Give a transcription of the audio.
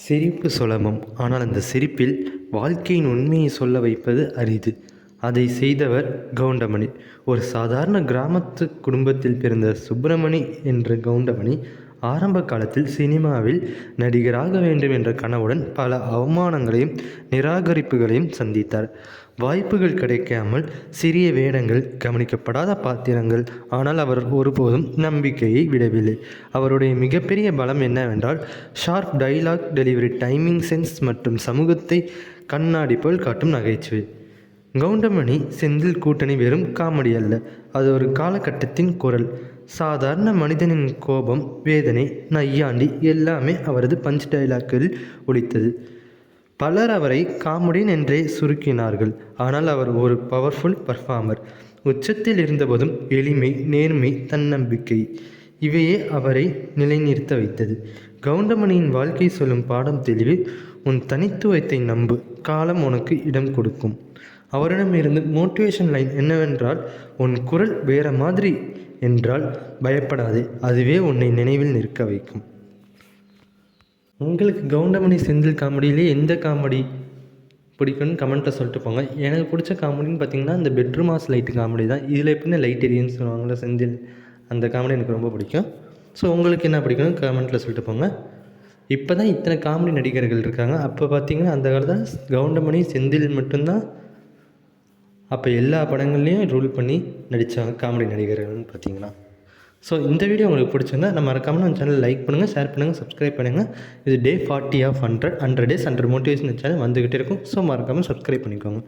சிரிப்பு சுலபம், ஆனால் அந்த சிரிப்பில் வாழ்க்கையின் உண்மையை சொல்ல வைப்பது அரிது. அதை செய்தவர் கவுண்டமணி. ஒரு சாதாரண கிராமத்து குடும்பத்தில் பிறந்த சுப்பிரமணி என்ற கவுண்டமணி ஆரம்ப காலத்தில் சினிமாவில் நடிகராக வேண்டும் என்ற கனவுடன் பல அவமானங்களையும் நிராகரிப்புகளையும் சந்தித்தார். வாய்ப்புகள் கிடைக்காமல் சிறிய வேடங்கள், கவனிக்கப்படாத பாத்திரங்கள். ஆனால் அவர் ஒருபோதும் நம்பிக்கையை விடவில்லை. அவருடைய மிகப்பெரிய பலம் என்னவென்றால் sharp dialogue delivery, timing sense மற்றும் சமூகத்தை கண்ணாடி போல் காட்டும் நகைச்சுவை. கவுண்டமணி செந்தில் கூட்டணி வெறும் காமெடி அல்ல, அது ஒரு காலகட்டத்தின் குரல். சாதாரண மனிதனின் கோபம், வேதனை, நையாண்டி எல்லாமே அவரது பஞ்ச் டைலாக்கில் ஒலித்தது. பலர் அவரை காமெடியன் என்றே சுருக்கினார்கள். ஆனால் அவர் ஒரு பவர்ஃபுல் பர்ஃபார்மர். உச்சத்தில் இருந்தபோதும் எளிமை, நேர்மை, தன்னம்பிக்கை இவையே அவரை நிலைநிறுத்த வைத்தது. கவுண்டமணியின் வாழ்க்கை சொல்லும் பாடம் தெளிவு. உன் தனித்துவத்தை நம்பு, காலம் உனக்கு இடம் கொடுக்கும். அவரிடமிருந்து மோட்டிவேஷன் லைன் என்னவென்றால், உன் குரல் வேற மாதிரி என்றால் பயப்படாதே, அதுவே உன்னை நினைவில் நிற்க வைக்கும். உங்களுக்கு கவுண்டமணி செந்தில் காமெடியிலே எந்த காமெடி பிடிக்கும்னு கமெண்ட்டில் சொல்லிட்டு போங்க. எனக்கு பிடிச்ச காமெடின்னு பார்த்தீங்கன்னா இந்த பெட்ரூம் ஹாஸ் லைட்டு காமெடி தான். இதில் எப்படின்னா லைட் எரியுன்னு சொல்லுவாங்கள்ல செந்தில், அந்த காமெடி எனக்கு ரொம்ப பிடிக்கும். ஸோ உங்களுக்கு என்ன பிடிக்கும்னு கமெண்ட்டில் சொல்லிட்டு போங்க. இப்போ தான் இத்தனை காமெடி நடிகர்கள் இருக்காங்க. அப்போ பார்த்தீங்கன்னா அந்த காலத்தில் கவுண்டமணி செந்தில் மட்டும்தான் அப்போ எல்லா படங்கள்லேயும் ரூல் பண்ணி நடித்தாங்க காமெடி நடிகர்கள்னு பார்த்தீங்கன்னா. ஸோ இந்த வீடியோ உங்களுக்கு பிடிச்சிருந்தா நம்ம மறக்காமல் நம்ம சேனல் லைக் பண்ணுங்கள், ஷேர் பண்ணுங்கள், சப்ஸ்கிரைப் பண்ணுங்கள். இது டே 40 ஆஃப் 100 days 100 மோட்டிவேஷன் சேனல் வந்துக்கிட்டே இருக்கும். ஸோ மறக்காமல் சப்ஸ்கிரைப் பண்ணிக்கோங்க.